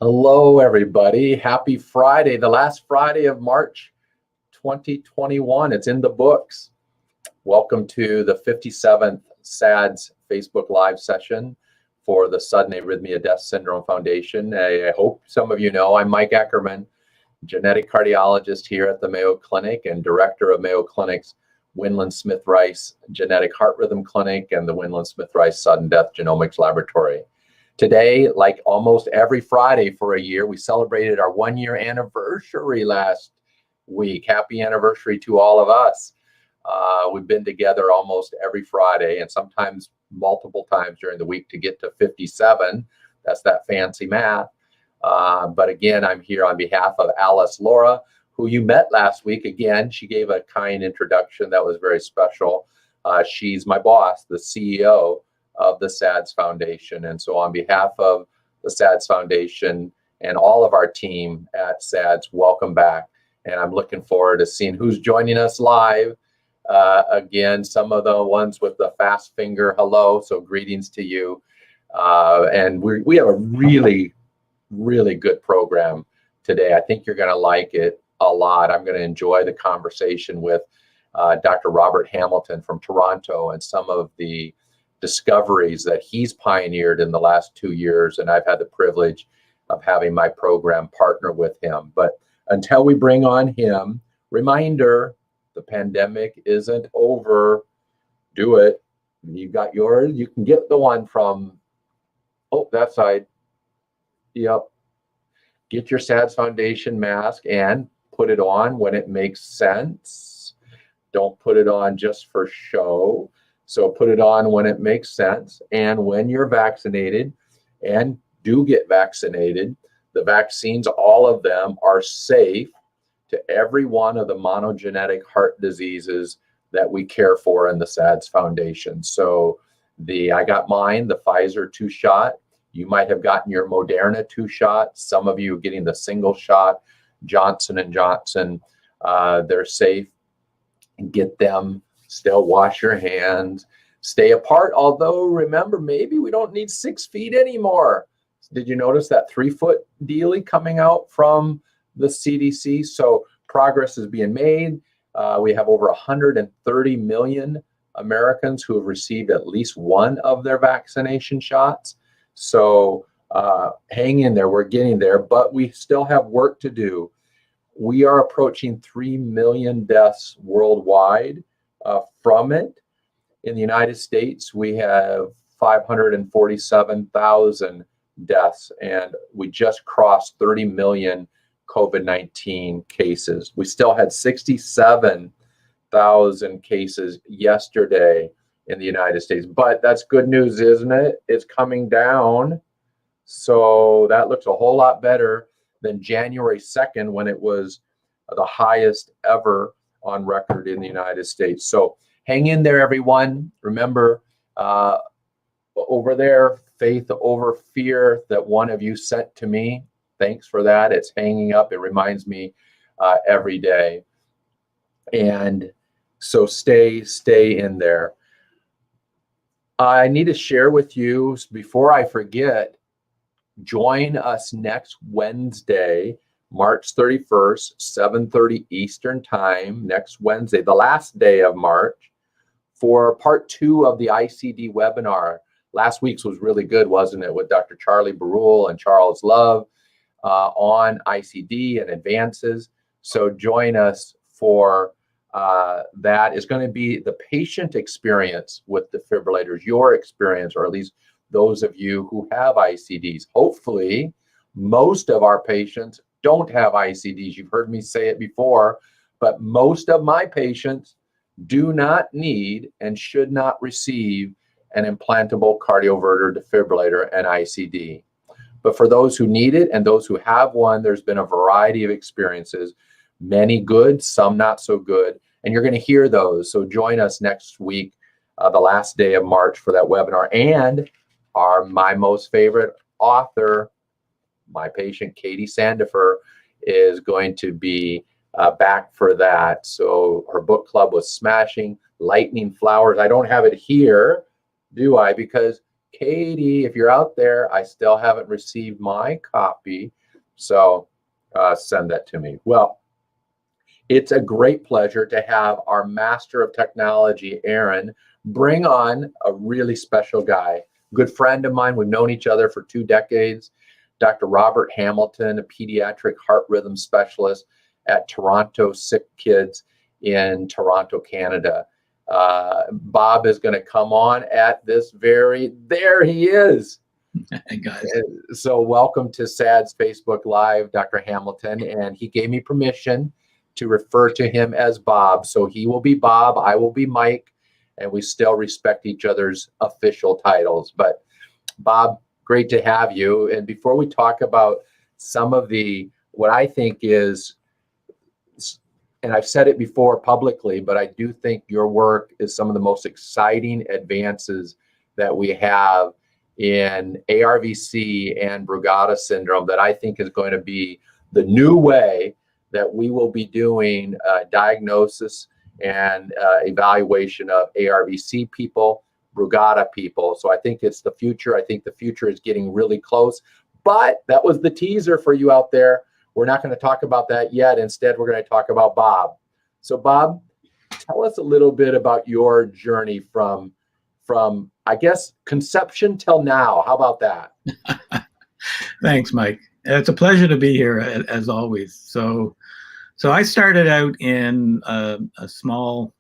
Hello, everybody. Happy Friday, the last Friday of March 2021. It's in the books. Welcome to the 57th SADS Facebook Live session for the Sudden Arrhythmia Death Syndrome Foundation. I hope some of you know I'm Mike Eckerman, genetic cardiologist here at the Mayo Clinic and director of Mayo Clinic's Winland Smith Rice Genetic Heart Rhythm Clinic and the Winland Smith Rice Sudden Death Genomics Laboratory. Today, like almost every Friday for a year, we celebrated our 1-year anniversary last week. Happy anniversary to all of us. We've been together almost every Friday and sometimes multiple times during the week to get to 57. That's that fancy math. But again, I'm here on behalf of Alice Laura, who you met last week. Again, she gave a kind introduction that was very special. She's my boss, the CEO of the SADS Foundation. And so on behalf of the SADS Foundation and all of our team at SADS, welcome back. And I'm looking forward to seeing who's joining us live. Again, some of the ones with the fast finger hello, so greetings to you. And we have a really good program today. I think you're going to like it a lot. I'm going to enjoy the conversation with Dr. Robert Hamilton from Toronto and some of the discoveries that he's pioneered in the last 2 years, and I've had the privilege of having my program partner with him. But until we bring on him, reminder, the pandemic isn't over. Do it. You got yours. You can get the one from, that side. Yep. Get your SADS Foundation mask and put it on when it makes sense. Don't put it on just for show. So put it on when it makes sense. And when you're vaccinated, and do get vaccinated, the vaccines, all of them are safe to every one of the monogenic heart diseases that we care for in the SADS Foundation. So I got mine, the Pfizer 2-shot. You might have gotten your Moderna 2-shot. Some of you are getting the single shot, Johnson & Johnson. They're safe. Get them. Still wash your hands, stay apart. Although remember, maybe we don't need 6 feet anymore. Did you notice that 3-foot dealie coming out from the CDC? So progress is being made. We have over 130 million Americans who have received at least one of their vaccination shots. So hang in there, we're getting there, but we still have work to do. We are approaching 3 million deaths worldwide. From it. In the United States, we have 547,000 deaths, and we just crossed 30 million COVID-19 cases. We still had 67,000 cases yesterday in the United States, but that's good news, isn't it? It's coming down. So that looks a whole lot better than January 2nd when it was the highest ever on record in the United States. So hang in there, everyone. Remember, over there, faith over fear that one of you sent to me. Thanks for that. It's hanging up. It reminds me every day. And so stay in there. I need to share with you, before I forget, join us next Wednesday, March 31st, 7:30 Eastern Time, next Wednesday, the last day of March, for part 2 of the ICD webinar. Last week's was really good, wasn't it, with Dr. Charlie Barul and Charles Love on ICD and advances. So join us for that. Is going to be the patient experience with defibrillators, your experience, or at least those of you who have ICDs. Hopefully, most of our patients don't have ICDs. You've heard me say it before, but most of my patients do not need and should not receive an implantable cardioverter defibrillator, an ICD. But for those who need it and those who have one, there's been a variety of experiences, many good, some not so good, and you're going to hear those. So join us next week, the last day of March, for that webinar. And my most favorite author, my patient, Katie Sandifer, is going to be back for that. So her book club was smashing. Lightning Flowers. I don't have it here, do I? Because Katie, if you're out there, I still haven't received my copy. So send that to me. Well, it's a great pleasure to have our Master of Technology, Aaron, bring on a really special guy, good friend of mine. We've known each other for 2 decades. Dr. Robert Hamilton, a pediatric heart rhythm specialist at Toronto Sick Kids in Toronto, Canada. Bob is going to come on at this there he is. Hey guys. So welcome to SADS Facebook Live, Dr. Hamilton, and he gave me permission to refer to him as Bob. So he will be Bob, I will be Mike, and we still respect each other's official titles. But Bob, great to have you. And before we talk about some of what I think is, and I've said it before publicly, but I do think your work is some of the most exciting advances that we have in ARVC and Brugada Syndrome that I think is going to be the new way that we will be doing diagnosis and evaluation of ARVC people, Brugada people. So I think it's the future. I think the future is getting really close. But that was the teaser for you out there. We're not going to talk about that yet. Instead, we're going to talk about Bob. So Bob, tell us a little bit about your journey from I guess, conception till now. How about that? Thanks, Mike. It's a pleasure to be here, as always. So I started out in a small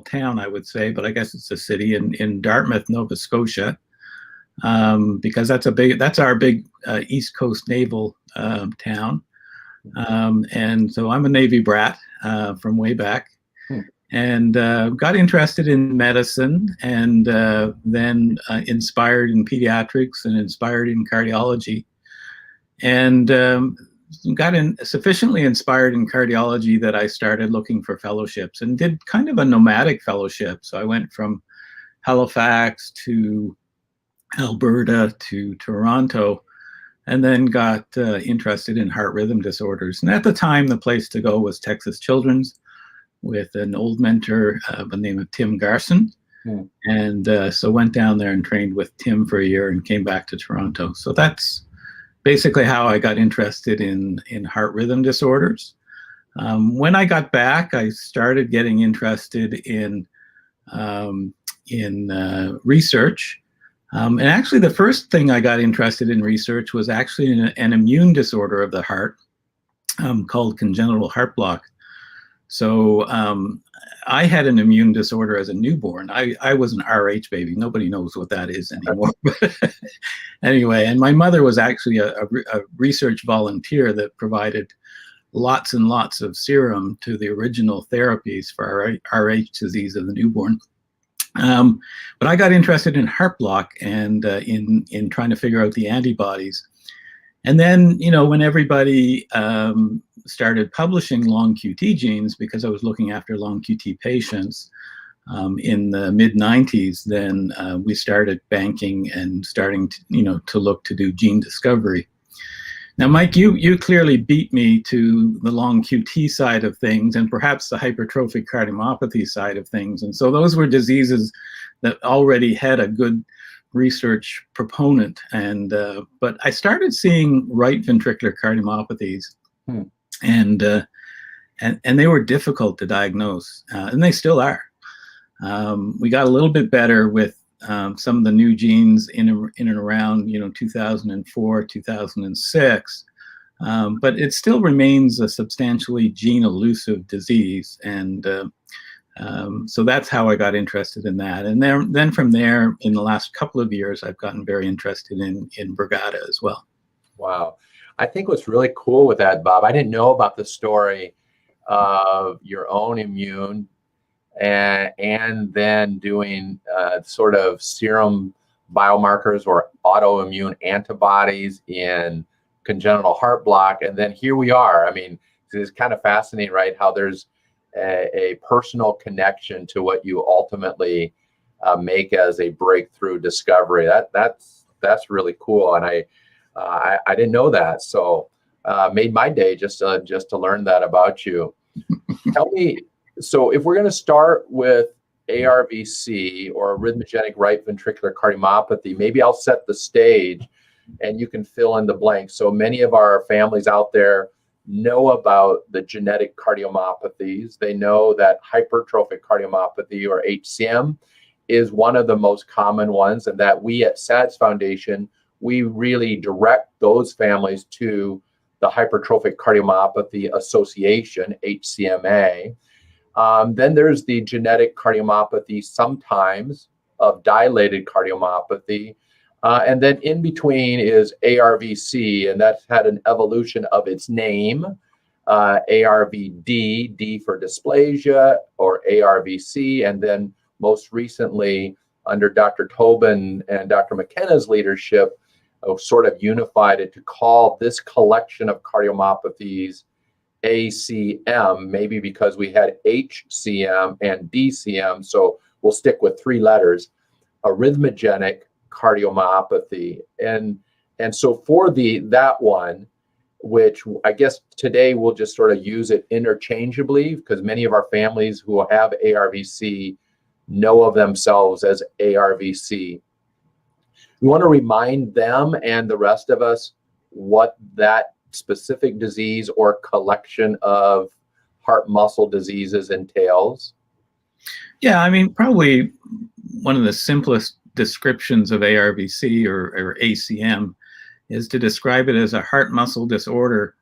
town, I would say, but I guess it's a city in Dartmouth, Nova Scotia, because that's our big East Coast naval town. And so I'm a Navy brat from way back. And got interested in medicine, and then inspired in pediatrics and inspired in cardiology, and got sufficiently inspired in cardiology that I started looking for fellowships and did kind of a nomadic fellowship. So I went from Halifax to Alberta to Toronto, and then got interested in heart rhythm disorders. And at the time, the place to go was Texas Children's, with an old mentor by the name of Tim Garson. And so went down there and trained with Tim for a year and came back to Toronto. So that's basically how I got interested in heart rhythm disorders. When I got back, I started getting interested in research. And actually the first thing I got interested in research was actually an immune disorder of the heart called congenital heart block. So I had an immune disorder as a newborn. I was an RH baby. Nobody knows what that is anymore. Anyway, and my mother was actually a research volunteer that provided lots and lots of serum to the original therapies for RH disease of the newborn. But I got interested in heart block and in trying to figure out the antibodies. And then, when everybody started publishing long QT genes, because I was looking after long QT patients in the mid-90s, then we started banking and starting to look to do gene discovery. Now, Mike, you clearly beat me to the long QT side of things and perhaps the hypertrophic cardiomyopathy side of things. And so those were diseases that already had a good research proponent, and but I started seeing right ventricular cardiomyopathies, and they were difficult to diagnose, and they still are. We got a little bit better with some of the new genes in and around 2004, 2006, but it still remains a substantially gene elusive disease, and so that's how I got interested in that. And then from there, in the last couple of years, I've gotten very interested in Brugada as well. Wow. I think what's really cool with that, Bob, I didn't know about the story of your own immune and then doing sort of serum biomarkers or autoimmune antibodies in congenital heart block. And then here we are. I mean, it's kind of fascinating, right? How there's a personal connection to what you ultimately make as a breakthrough discovery. That's really cool, and I didn't know that. So made my day just to learn that about you. Tell me, so if we're going to start with ARVC, or arrhythmogenic right ventricular cardiomyopathy, maybe I'll set the stage and you can fill in the blanks. So many of our families out there know about the genetic cardiomyopathies. They know that hypertrophic cardiomyopathy, or HCM, is one of the most common ones, and that we at SADS Foundation, we really direct those families to the Hypertrophic Cardiomyopathy Association, HCMA. Then there's the genetic cardiomyopathy, sometimes, of dilated cardiomyopathy. And then in between is ARVC, and that's had an evolution of its name, ARVD, D for dysplasia, or ARVC, and then most recently, under Dr. Tobin and Dr. McKenna's leadership, sort of unified it to call this collection of cardiomyopathies ACM, maybe because we had HCM and DCM, so we'll stick with 3 letters, arrhythmogenic cardiomyopathy. And so for that one, which I guess today we'll just sort of use it interchangeably, because many of our families who have ARVC know of themselves as ARVC. We want to remind them and the rest of us what that specific disease or collection of heart muscle diseases entails. Yeah, I mean, probably one of the simplest descriptions of ARVC or ACM is to describe it as a heart muscle disorder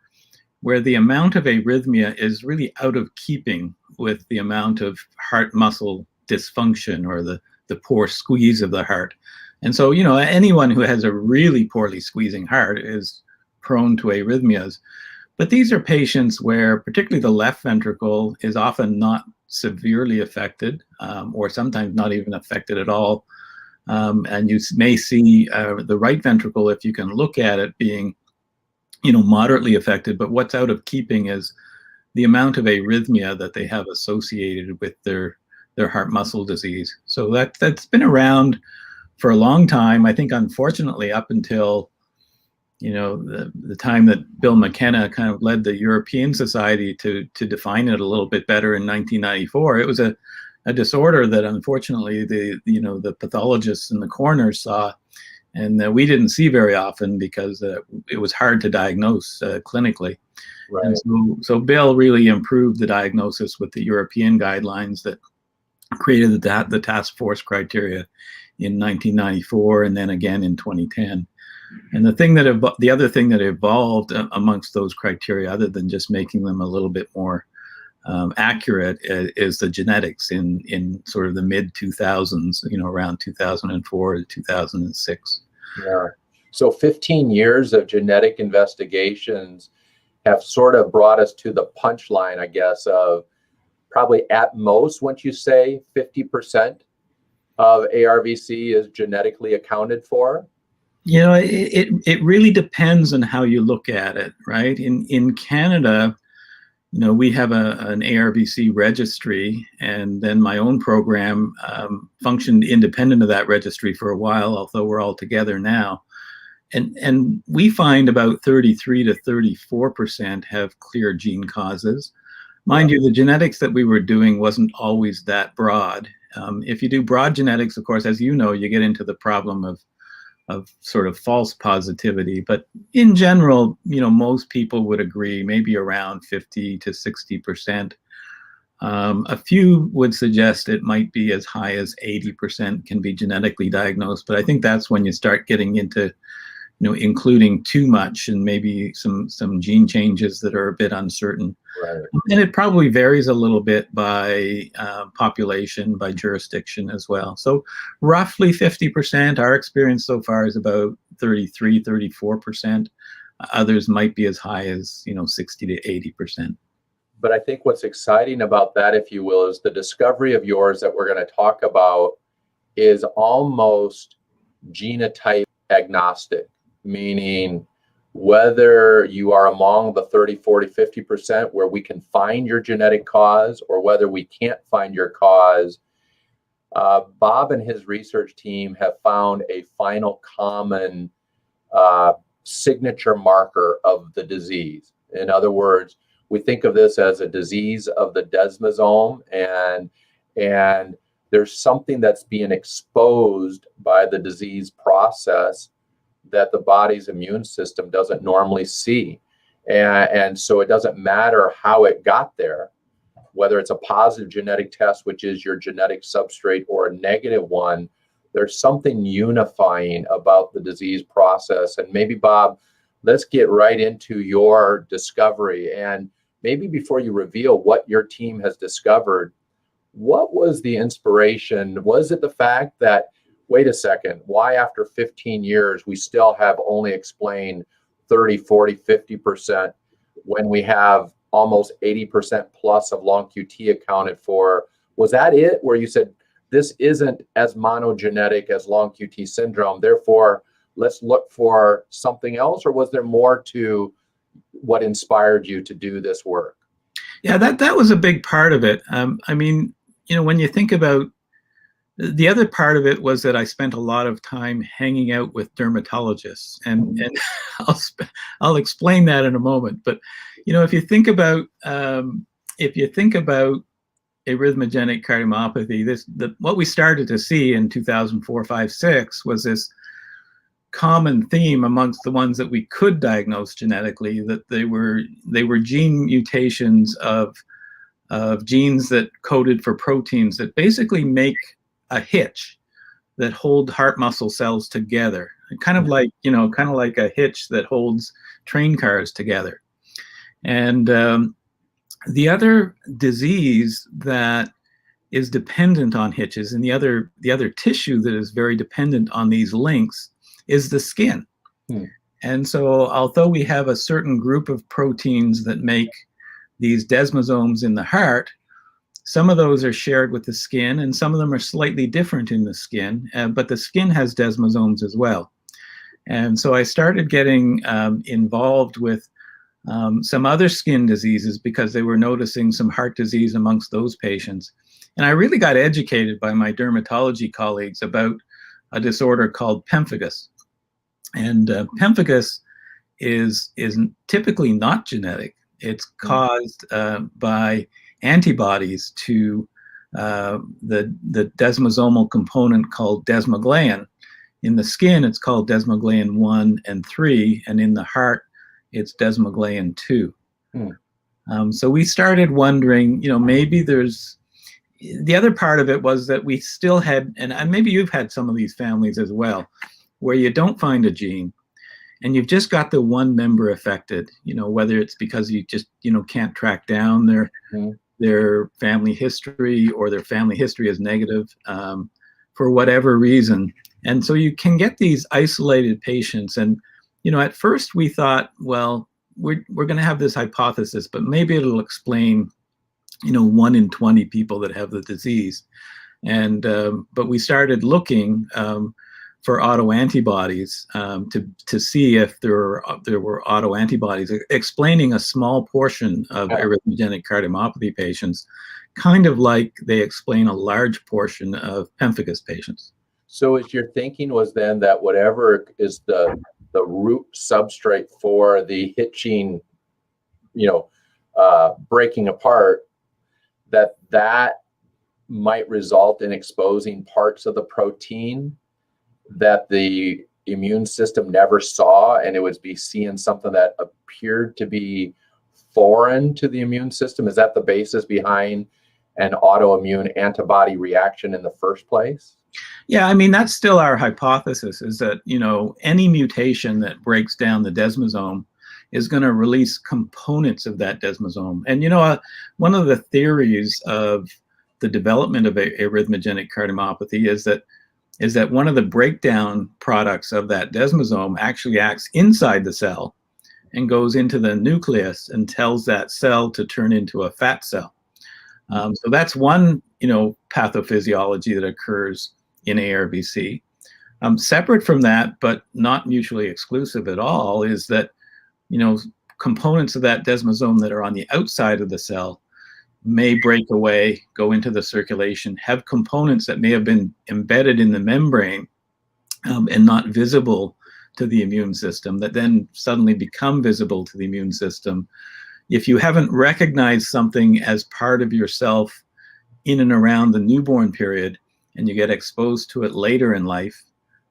where the amount of arrhythmia is really out of keeping with the amount of heart muscle dysfunction, or the poor squeeze of the heart. And so, anyone who has a really poorly squeezing heart is prone to arrhythmias. But these are patients where particularly the left ventricle is often not severely affected, or sometimes not even affected at all. And you may see the right ventricle, if you can look at it, being, moderately affected. But what's out of keeping is the amount of arrhythmia that they have associated with their heart muscle disease. So that's been around for a long time. I think, unfortunately, up until the time that Bill McKenna kind of led the European Society to define it a little bit better in 1994, it was a disorder that unfortunately the pathologists and the coroners saw, and that we didn't see very often because it was hard to diagnose clinically. Right. And so Bill really improved the diagnosis with the European guidelines that created the task force criteria in 1994, and then again in 2010. And the other thing that evolved amongst those criteria, other than just making them a little bit more accurate, is the genetics in sort of the mid 2000s, around 2004 to 2006. Yeah. So 15 years of genetic investigations have sort of brought us to the punchline, I guess, of probably at most, once you say 50% of ARVC is genetically accounted for. It really depends on how you look at it, right? In Canada, we have an ARVC registry, and then my own program functioned independent of that registry for a while, although we're all together now. And we find about 33 to 34% have clear gene causes. Mind you, the genetics that we were doing wasn't always that broad. If you do broad genetics, of course, as you know, you get into the problem of sort of false positivity. But in general, most people would agree maybe around 50 to 60%. A few would suggest it might be as high as 80% can be genetically diagnosed. But I think that's when you start getting into, including too much and maybe some gene changes that are a bit uncertain. Right. And it probably varies a little bit by population, by jurisdiction as well. So roughly 50%. Our experience so far is about 33, 34%. Others might be as high as 60 to 80%. But I think what's exciting about that, if you will, is the discovery of yours that we're going to talk about is almost genotype agnostic, meaning whether you are among the 30, 40, 50% where we can find your genetic cause or whether we can't find your cause, Bob and his research team have found a final common signature marker of the disease. In other words, we think of this as a disease of the desmosome, and there's something that's being exposed by the disease process that the body's immune system doesn't normally see. And so it doesn't matter how it got there, whether it's a positive genetic test, which is your genetic substrate, or a negative one, there's something unifying about the disease process. And maybe, Bob, let's get right into your discovery. And maybe before you reveal what your team has discovered, what was the inspiration? Was it the fact that, wait a second, why after 15 years we still have only explained 30, 40, 50% when we have almost 80% plus of long QT accounted for? Was that it, where you said, this isn't as monogenetic as long QT syndrome, therefore let's look for something else? Or was there more to what inspired you to do this work? Yeah, that was a big part of it. I mean, you know, when you think about the other part of it, was that I spent a lot of time hanging out with dermatologists, and I'll explain that in a moment. But you know, if you think about arrhythmogenic cardiomyopathy, what we started to see in 2004, 5, 6 was this common theme amongst the ones that we could diagnose genetically, that they were gene mutations of genes that coded for proteins that basically make a hitch that hold heart muscle cells together, kind of like a hitch that holds train cars together. And the other disease that is dependent on hitches, and the other tissue that is very dependent on these links, is the skin. And so although we have a certain group of proteins that make these desmosomes in the heart, some of those are shared with the skin, and some of them are slightly different in the skin, but the skin has desmosomes as well. And so I started getting involved with some other skin diseases, because they were noticing some heart disease amongst those patients. And I really got educated by my dermatology colleagues about a disorder called pemphigus. And pemphigus is typically not genetic. It's caused by antibodies to the desmosomal component called desmoglein. In the skin, it's called desmoglein 1 and 3, and in the heart, it's desmoglein 2. So we started wondering, you know, maybe there's, the other part of it was that we still had, and maybe you've had some of these families as well, where you don't find a gene and you've just got the one member affected, you know, whether it's because you just, you know, can't track down their family history, or their family history is negative for whatever reason. And so you can get these isolated patients. And, you know, at first we thought, well, we're going to have this hypothesis, but maybe it'll explain, you know, 1 in 20 people that have the disease. And but we started looking for autoantibodies to see if there were autoantibodies explaining a small portion of arrhythmogenic cardiomyopathy patients, kind of like they explain a large portion of pemphigus patients. So as your thinking was then that whatever is the root substrate for the hitching, you know, breaking apart, that might result in exposing parts of the protein that the immune system never saw, and it would be seeing something that appeared to be foreign to the immune system? Is that the basis behind an autoimmune antibody reaction in the first place? Yeah, I mean, that's still our hypothesis, is that, you know, any mutation that breaks down the desmosome is going to release components of that desmosome. And, you know, one of the theories of the development of arrhythmogenic cardiomyopathy is that one of the breakdown products of that desmosome actually acts inside the cell and goes into the nucleus and tells that cell to turn into a fat cell. So that's one, you know, pathophysiology that occurs in ARVC. Separate from that, but not mutually exclusive at all, is that, you know, components of that desmosome that are on the outside of the cell may break away, go into the circulation, have components that may have been embedded in the membrane and not visible to the immune system, that then suddenly become visible to the immune system. If you haven't recognized something as part of yourself in and around the newborn period, and you get exposed to it later in life,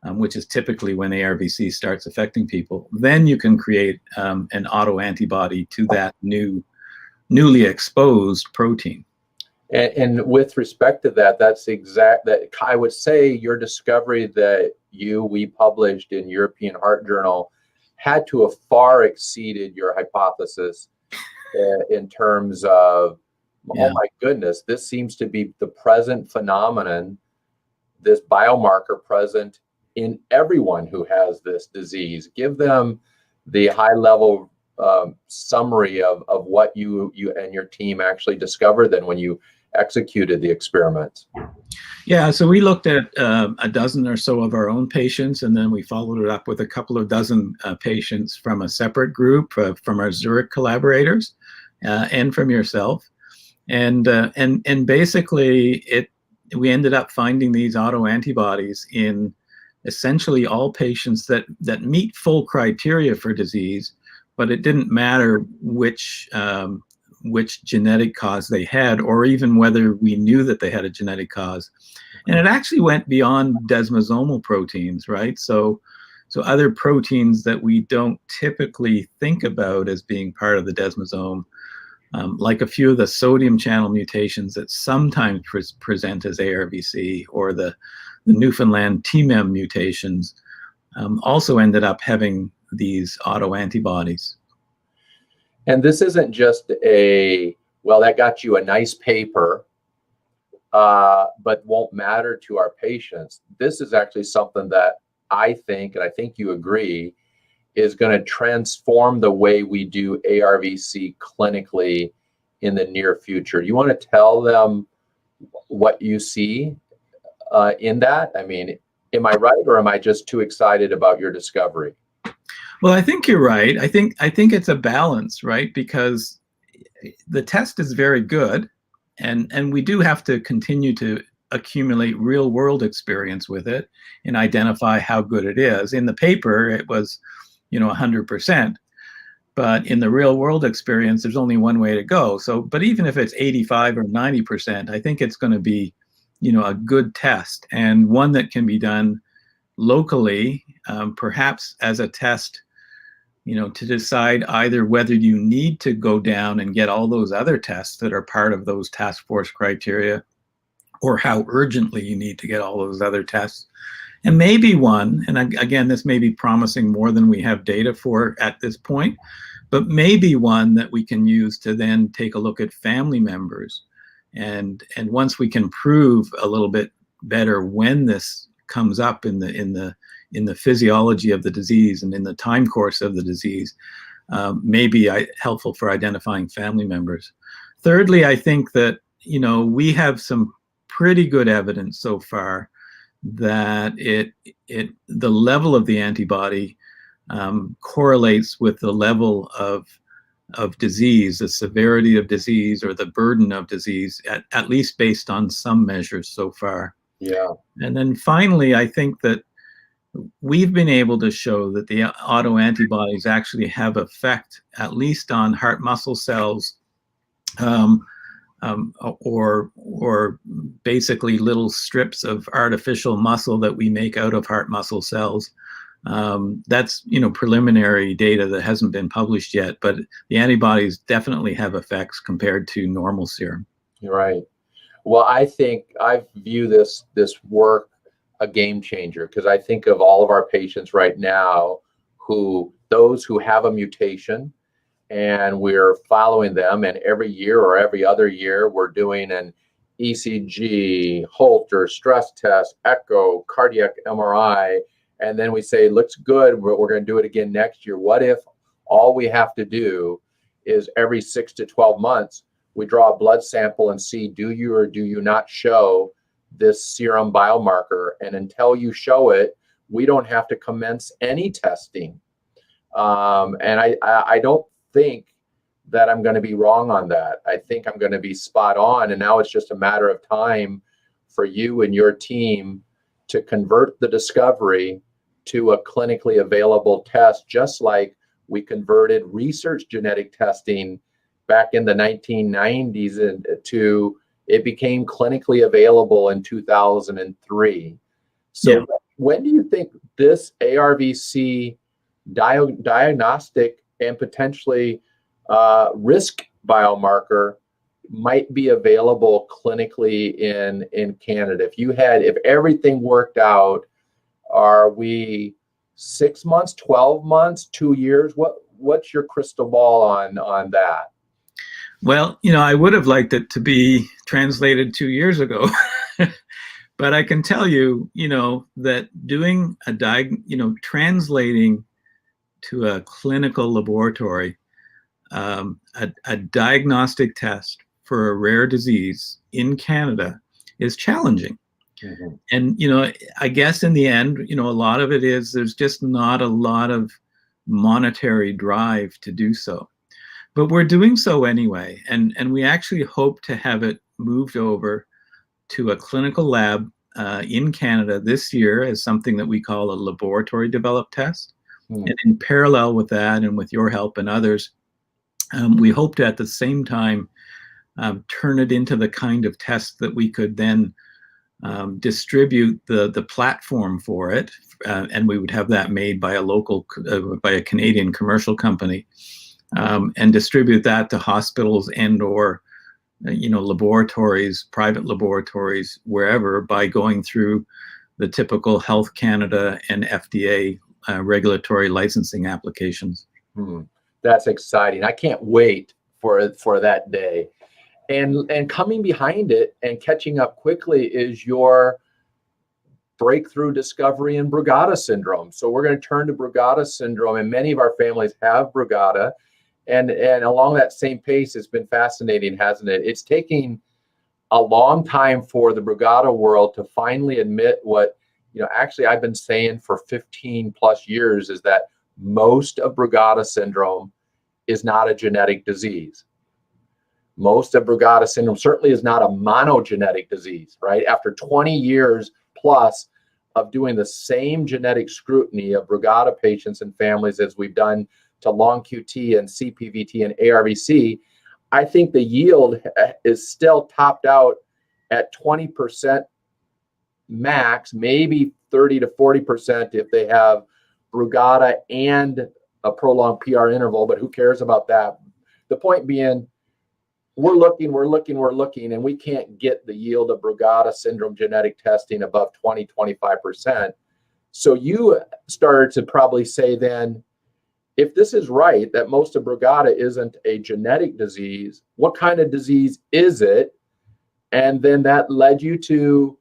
which is typically when ARVC starts affecting people, then you can create an autoantibody to that newly exposed protein. And with respect to that, that I would say your discovery that we published in European Heart Journal had to have far exceeded your hypothesis in terms of, oh my goodness, this seems to be the present phenomenon, this biomarker present in everyone who has this disease. Give them the high level summary of what you and your team actually discovered then when you executed the experiment. Yeah, so we looked at a dozen or so of our own patients, and then we followed it up with a couple of dozen patients from a separate group from our Zurich collaborators and from yourself. And basically we ended up finding these autoantibodies in essentially all patients that meet full criteria for disease, but it didn't matter which genetic cause they had, or even whether we knew that they had a genetic cause. And it actually went beyond desmosomal proteins, right? So other proteins that we don't typically think about as being part of the desmosome, like a few of the sodium channel mutations that sometimes present as ARVC, or the Newfoundland TMEM mutations, also ended up having these autoantibodies. And this isn't just well, that got you a nice paper, but won't matter to our patients. This is actually something that I think, and I think you agree, is going to transform the way we do ARVC clinically in the near future. You want to tell them what you see in that? I mean, am I right, or am I just too excited about your discovery? Well, I think you're right. I think it's a balance, right? Because the test is very good, and we do have to continue to accumulate real world experience with it and identify how good it is. In the paper, it was, 100%. But in the real world experience, there's only one way to go. But even if it's 85 or 90%, I think it's going to be, a good test, and one that can be done locally, perhaps as a test, to decide either whether you need to go down and get all those other tests that are part of those task force criteria, or how urgently you need to get all those other tests. And maybe one, and again, this may be promising more than we have data for at this point, but maybe one that we can use to then take a look at family members. And once we can prove a little bit better when this comes up in the physiology of the disease and in the time course of the disease, may be helpful for identifying family members. Thirdly, I think that, we have some pretty good evidence so far that the level of the antibody correlates with the level of disease, the severity of disease, or the burden of disease, at least based on some measures so far. Yeah. And then finally, I think that we've been able to show that the autoantibodies actually have effect, at least on heart muscle cells, or basically little strips of artificial muscle that we make out of heart muscle cells. That's preliminary data that hasn't been published yet, but the antibodies definitely have effects compared to normal serum. You're right. Well, I think I view this work a game changer, because I think of all of our patients right now, those who have a mutation, and we're following them, and every year or every other year we're doing an ECG, Holter, stress test, echo, cardiac MRI, and then we say, looks good, we're going to do it again next year. What if all we have to do is every 6 to 12 months we draw a blood sample and see, do you or do you not show this serum biomarker? And until you show it, we don't have to commence any testing. And I don't think that I'm going to be wrong on that. I think I'm going to be spot on. And now it's just a matter of time for you and your team to convert the discovery to a clinically available test, just like we converted research genetic testing back in the 1990s to It became clinically available in 2003. So Yeah. when do you think this ARVC diagnostic and potentially risk biomarker might be available clinically in Canada? If everything worked out, are we 6 months, 12 months, 2 years? What's your crystal ball on that? Well, I would have liked it to be translated 2 years ago. But I can tell you, that doing translating to a clinical laboratory, a diagnostic test for a rare disease in Canada is challenging. Mm-hmm. And, I guess in the end, a lot of it is there's just not a lot of monetary drive to do so. But we're doing so anyway. And we actually hope to have it moved over to a clinical lab in Canada this year as something that we call a laboratory developed test. Mm. And in parallel with that, and with your help and others, we hope to at the same time turn it into the kind of test that we could then distribute the platform for it, and we would have that made by by a Canadian commercial company, and distribute that to hospitals and/or laboratories, private laboratories, wherever, by going through the typical Health Canada and FDA regulatory licensing applications. That's exciting. I can't wait for that day. And coming behind it and catching up quickly is your breakthrough discovery in Brugada syndrome. So we're going to turn to Brugada syndrome, and many of our families have Brugada. And along that same pace, it's been fascinating, hasn't it? It's taking a long time for the Brugada world to finally admit what, actually I've been saying for 15 plus years, is that most of Brugada syndrome is not a genetic disease. Most of Brugada syndrome certainly is not a monogenetic disease, right? After 20 years plus of doing the same genetic scrutiny of Brugada patients and families as we've done to long QT and CPVT and ARVC, I think the yield is still topped out at 20% max, maybe 30 to 40% if they have Brugada and a prolonged PR interval, but who cares about that? The point being, we're looking, and we can't get the yield of Brugada syndrome genetic testing above 20, 25%. So you started to probably say then, if this is right, that most of Brugada isn't a genetic disease, what kind of disease is it? And then that led you to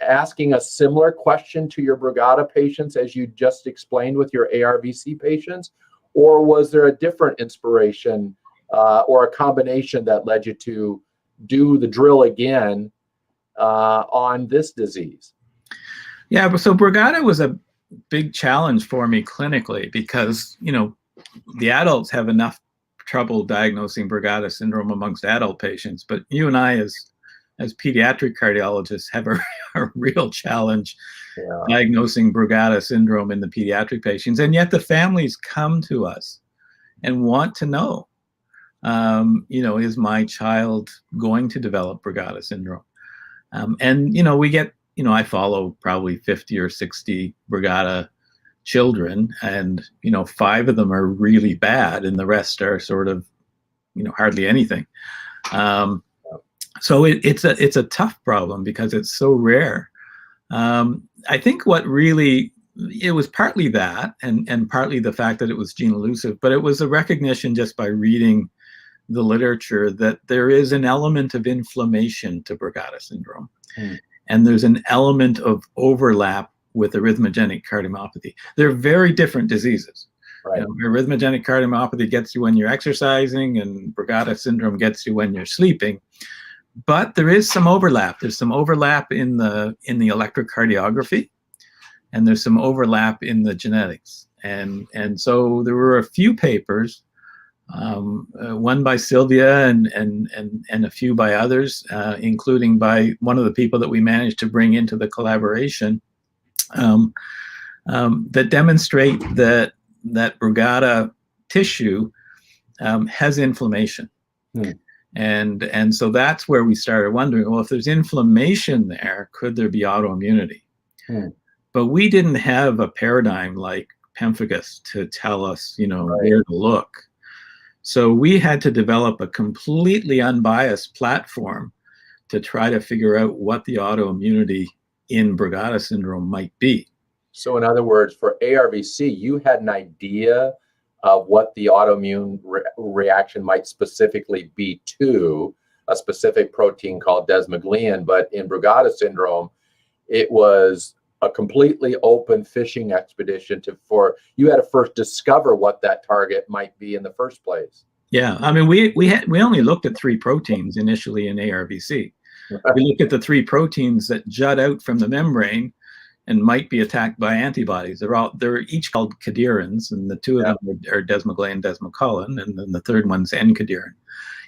asking a similar question to your Brugada patients as you just explained with your ARVC patients? Or was there a different inspiration or a combination that led you to do the drill again on this disease? Yeah, so Brugada was a big challenge for me clinically because, the adults have enough trouble diagnosing Brugada syndrome amongst adult patients, but you and I as pediatric cardiologists have a real challenge diagnosing Brugada syndrome in the pediatric patients. And yet the families come to us and want to know, is my child going to develop Brugada syndrome? And we get, I follow probably 50 or 60 Brugada children, and 5 of them are really bad, and the rest are sort of, hardly anything. So it's a tough problem because it's so rare. I think what really, it was partly that, and partly the fact that it was gene elusive, but it was a recognition just by reading the literature that there is an element of inflammation to Brugada syndrome. And there's an element of overlap with arrhythmogenic cardiomyopathy. They're very different diseases. Right. Arrhythmogenic cardiomyopathy gets you when you're exercising, and Brugada syndrome gets you when you're sleeping. But there is some overlap. There's some overlap in the electrocardiography, and there's some overlap in the genetics. And so there were a few papers, one by Sylvia and a few by others, including by one of the people that we managed to bring into the collaboration, that demonstrate that Brugada tissue has inflammation. And so that's where we started wondering, well, if there's inflammation there, could there be autoimmunity? Hmm. But we didn't have a paradigm like pemphigus to tell us, where to look. So we had to develop a completely unbiased platform to try to figure out what the autoimmunity in Brugada syndrome might be. So in other words, for ARVC, you had an idea of what the autoimmune reaction might specifically be to a specific protein called desmoglein, but in Brugada syndrome, it was a completely open fishing expedition for you had to first discover what that target might be in the first place. Yeah, I mean, we only looked at 3 proteins initially in ARVC. We looked at the 3 proteins that jut out from the membrane and might be attacked by antibodies. They're each called cadherins, and the 2 of them are desmoglein, desmocollin, and then the third one's N-cadherin.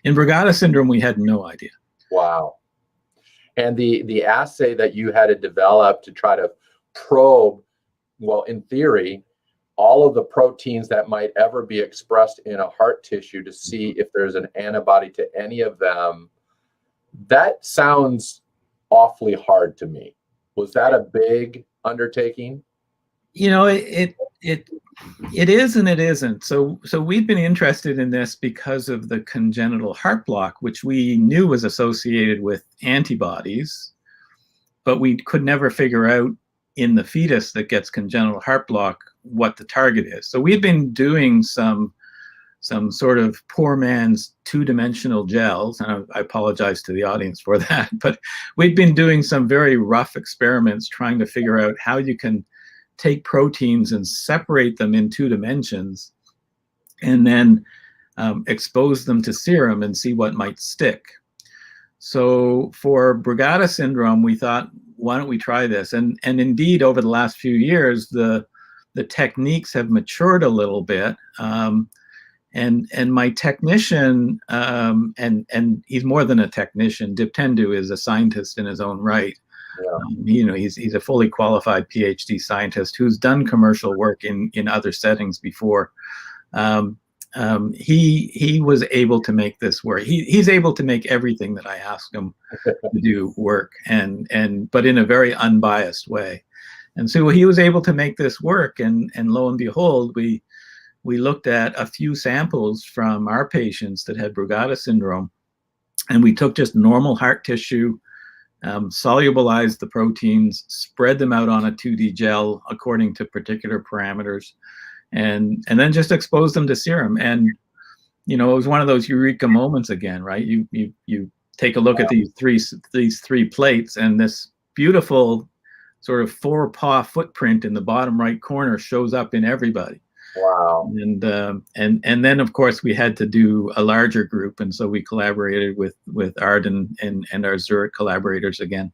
In Brugada syndrome, we had no idea. Wow. And the assay that you had to develop to try to probe, well, in theory, all of the proteins that might ever be expressed in a heart tissue to see if there's an antibody to any of them, that sounds awfully hard to me. Was that a big undertaking? It is and it isn't. So we've been interested in this because of the congenital heart block, which we knew was associated with antibodies, but we could never figure out in the fetus that gets congenital heart block what the target is. So we've been doing some sort of poor man's 2-dimensional gels, and I apologize to the audience for that, but we've been doing some very rough experiments trying to figure out how you can take proteins and separate them in 2 dimensions and then expose them to serum and see what might stick. So for Brugada syndrome, we thought, why don't we try this? And indeed, over the last few years, the techniques have matured a little bit. And my technician, and he's more than a technician, Diptendu is a scientist in his own right. Yeah. He's a fully qualified PhD scientist who's done commercial work in other settings before. He was able to make this work. He's able to make everything that I ask him to do work, but in a very unbiased way. And so he was able to make this work, and lo and behold, we looked at a few samples from our patients that had Brugada syndrome, and we took just normal heart tissue, solubilized the proteins, spread them out on a 2D gel according to particular parameters, and then just exposed them to serum. And it was one of those eureka moments again, right? You take a look at these three plates, and this beautiful sort of 4-paw footprint in the bottom right corner shows up in everybody. Wow. And then of course we had to do a larger group, and so we collaborated with Arden and our Zurich collaborators again.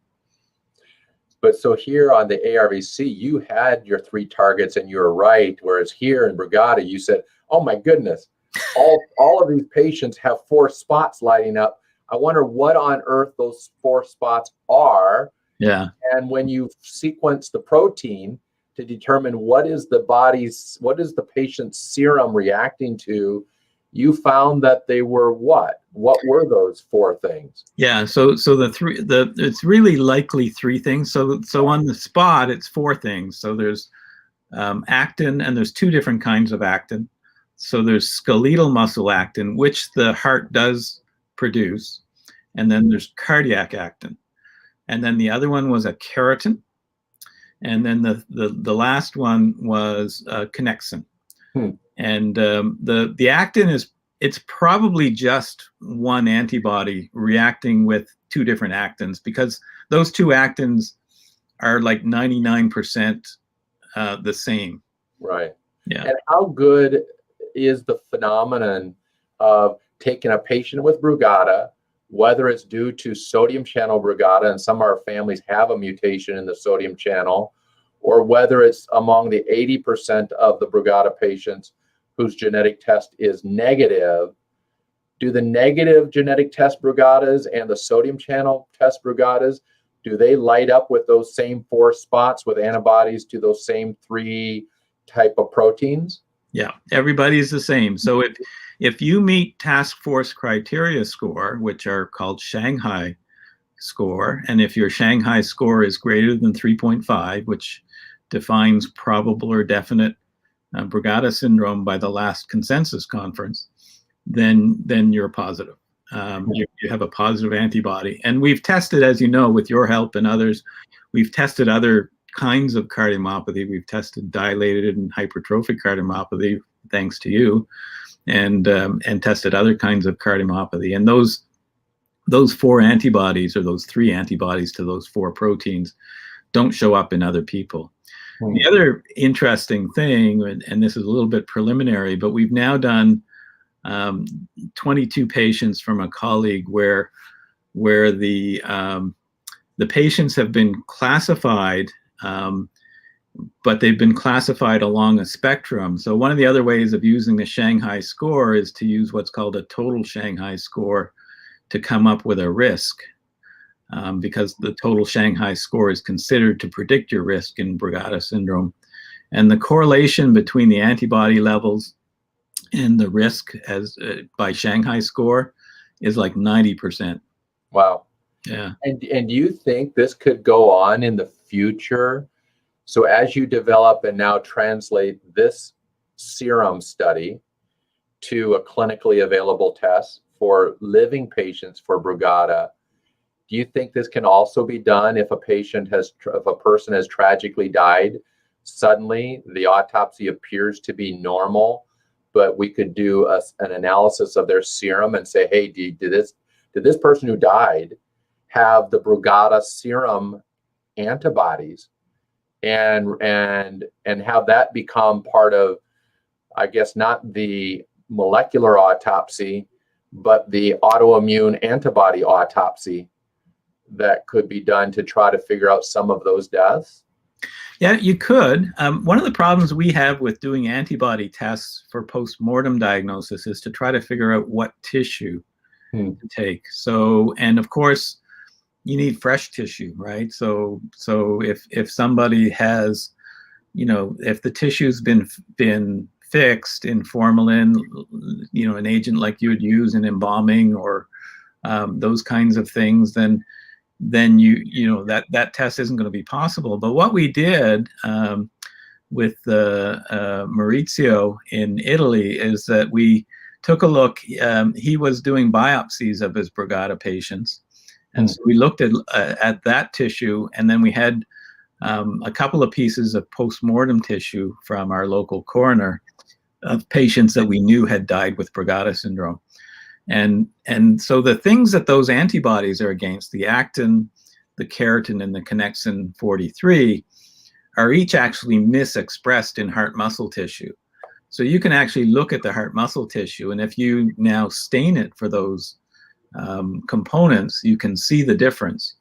But so here on the ARVC, you had your 3 targets and you were right, whereas here in Brugada, you said, oh my goodness, all of these patients have 4 spots lighting up. I wonder what on earth those 4 spots are. Yeah. And when you sequence the protein to determine what is the patient's serum reacting to, you found that they were what? What were those 4 things? Yeah, so it's really likely 3 things. So on the spot, it's 4 things. So there's actin, and there's 2 different kinds of actin. So there's skeletal muscle actin, which the heart does produce, and then there's cardiac actin, and then the other one was a keratin, and then the last one was connexin. And the actin it's probably just one antibody reacting with 2 different actins, because those 2 actins are like 99% the same. Right. Yeah. And how good is the phenomenon of taking a patient with Brugada, whether it's due to sodium channel Brugada, and some of our families have a mutation in the sodium channel, or whether it's among the 80% of the Brugada patients whose genetic test is negative? Do the negative genetic test Brugadas and the sodium channel test Brugadas, do they light up with those same 4 spots with antibodies to those same 3 type of proteins? Yeah, everybody's the same. So if you meet task force criteria score, which are called Shanghai score, and if your Shanghai score is greater than 3.5, which defines probable or definite Brugada syndrome by the last consensus conference, then you're positive. You have a positive antibody. And we've tested, as you know, with your help and others, we've tested other kinds of cardiomyopathy. We've tested dilated and hypertrophic cardiomyopathy, thanks to you, and tested other kinds of cardiomyopathy. And those four antibodies, or those three antibodies to those four proteins, don't show up in other people. The other interesting thing, and this is a little bit preliminary, but we've now done 22 patients from a colleague where the patients have been classified, but they've been classified along a spectrum. So one of the other ways of using the Shanghai score is to use what's called a total Shanghai score to come up with a risk, because the total Shanghai score is considered to predict your risk in Brugada syndrome. And the correlation between the antibody levels and the risk as by Shanghai score is like 90%. Wow. Yeah. And do you think this could go on in the future? So as you develop and now translate this serum study to a clinically available test for living patients for Brugada, do you think this can also be done if a person has tragically died? Suddenly the autopsy appears to be normal, but we could do an analysis of their serum and say, hey, did this person who died have the Brugada serum antibodies, and have that become part of, I guess, not the molecular autopsy, but the autoimmune antibody autopsy that could be done to try to figure out some of those deaths? Yeah, you could. One of the problems we have with doing antibody tests for post-mortem diagnosis is to try to figure out what tissue to take. So, and of course, you need fresh tissue, right? So if somebody has, if the tissue's been fixed in formalin, an agent like you would use in embalming or those kinds of things, then that test isn't going to be possible. But what we did with Maurizio in Italy is that we took a look. He was doing biopsies of his Brugada patients, and so we looked at that tissue, and then we had a couple of pieces of post-mortem tissue from our local coroner of patients that we knew had died with Brugada syndrome. And so the things that those antibodies are against, the actin, the keratin, and the connexin 43, are each actually misexpressed in heart muscle tissue. So you can actually look at the heart muscle tissue, and if you now stain it for those components, you can see the difference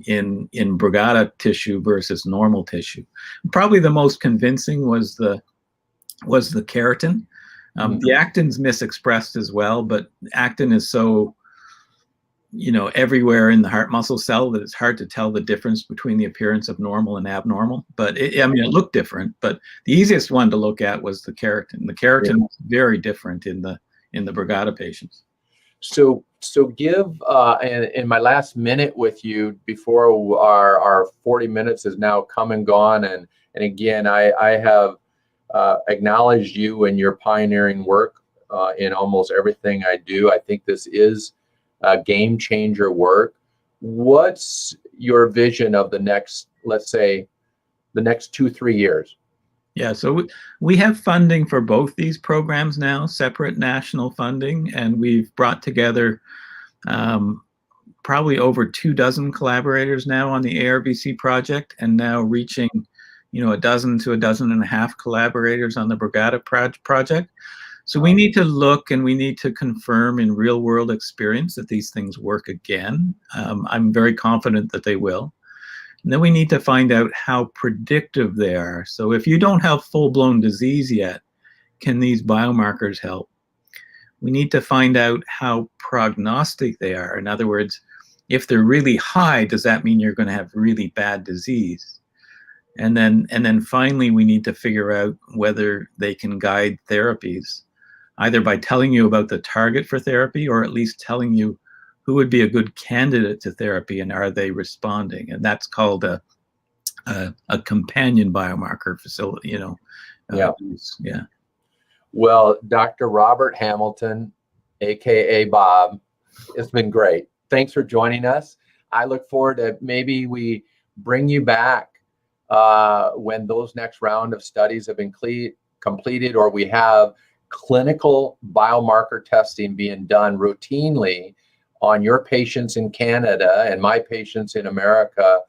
in Brugada tissue versus normal tissue. Probably the most convincing was the keratin. The actin's misexpressed as well, but actin is so, everywhere in the heart muscle cell that it's hard to tell the difference between the appearance of normal and abnormal. But it looked different. But the easiest one to look at was the keratin. The keratin was very different in the Brugada patients. So give in my last minute with you before our 40 minutes is now come and gone, and again I have acknowledged you and your pioneering work in almost everything I do. I think this is game changer work. What's your vision of the next, let's say, the next 2-3 years? Yeah, so we have funding for both these programs now, separate national funding, and we've brought together probably over 24 collaborators now on the ARVC project, and now reaching a dozen to a dozen and a half collaborators on the Brugada project. So we need to look and we need to confirm in real world experience that these things work again. I'm very confident that they will. And then we need to find out how predictive they are. So if you don't have full-blown disease yet, can these biomarkers help? We need to find out how prognostic they are. In other words, if they're really high, does that mean you're going to have really bad disease? And then finally, we need to figure out whether they can guide therapies, either by telling you about the target for therapy, or at least telling you who would be a good candidate to therapy and are they responding. And that's called a companion biomarker facility, Yeah. Yeah. Well, Dr. Robert Hamilton, aka Bob, it's been great. Thanks for joining us. I look forward to maybe we bring you back when those next round of studies have been completed, or we have clinical biomarker testing being done routinely on your patients in Canada and my patients in America,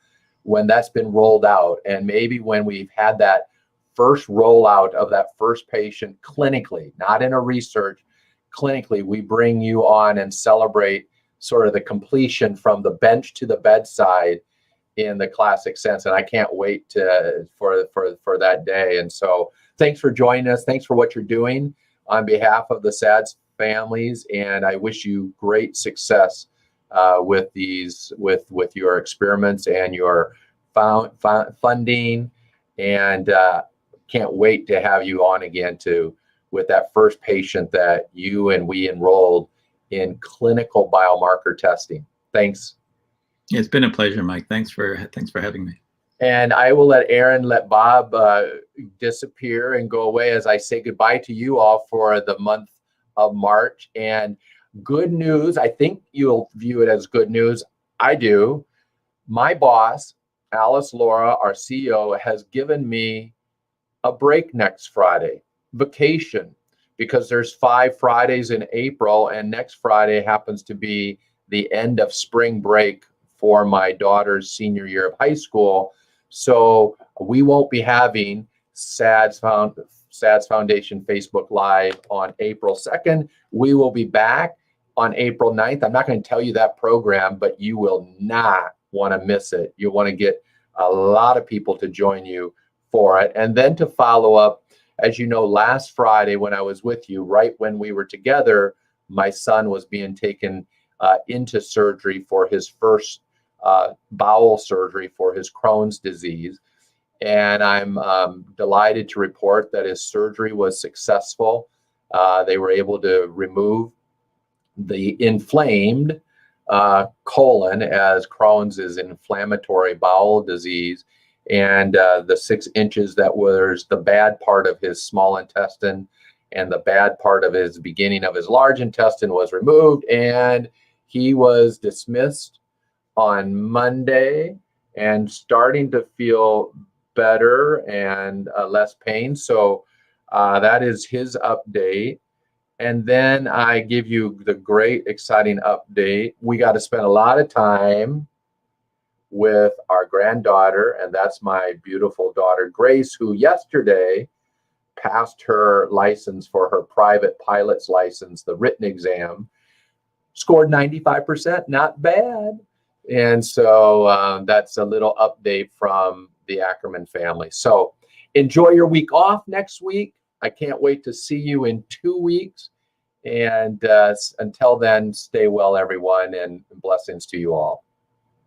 when that's been rolled out. And maybe when we've had that first rollout of that first patient clinically, not in a research, clinically, we bring you on and celebrate sort of the completion from the bench to the bedside in the classic sense. And I can't wait for that day. And so thanks for joining us. Thanks for what you're doing on behalf of the SADS families. And I wish you great success with your experiments and your funding. And can't wait to have you on again with that first patient that you and we enrolled in clinical biomarker testing. Thanks. It's been a pleasure, Mike. Thanks for having me. And I will let Bob disappear and go away as I say goodbye to you all for the month of March. And good news, I think you'll view it as good news. I do. My boss, Alice Laura, our CEO, has given me a break next Friday, vacation, because there's 5 Fridays in April, and next Friday happens to be the end of spring break for my daughter's senior year of high school. So we won't be having SADS Foundation Facebook Live on April 2nd. We will be back on April 9th. I'm not going to tell you that program, but you will not want to miss it. You want to get a lot of people to join you for it. And then to follow up, as you know, last Friday when I was with you, right when we were together, my son was being taken into surgery for his first bowel surgery for his Crohn's disease. And I'm delighted to report that his surgery was successful. They were able to remove the inflamed colon, as Crohn's is inflammatory bowel disease. And the 6 inches that was the bad part of his small intestine and the bad part of his beginning of his large intestine was removed. And he was dismissed on Monday and starting to feel better and less pain. So that is his update. And then I give you the great, exciting update. We got to spend a lot of time with our granddaughter, and that's my beautiful daughter, Grace, who yesterday passed her license for her private pilot's license, the written exam, scored 95%, not bad. And so that's a little update from the Ackerman family. So enjoy your week off next week. I can't wait to see you in 2 weeks. And until then, stay well, everyone, and blessings to you all.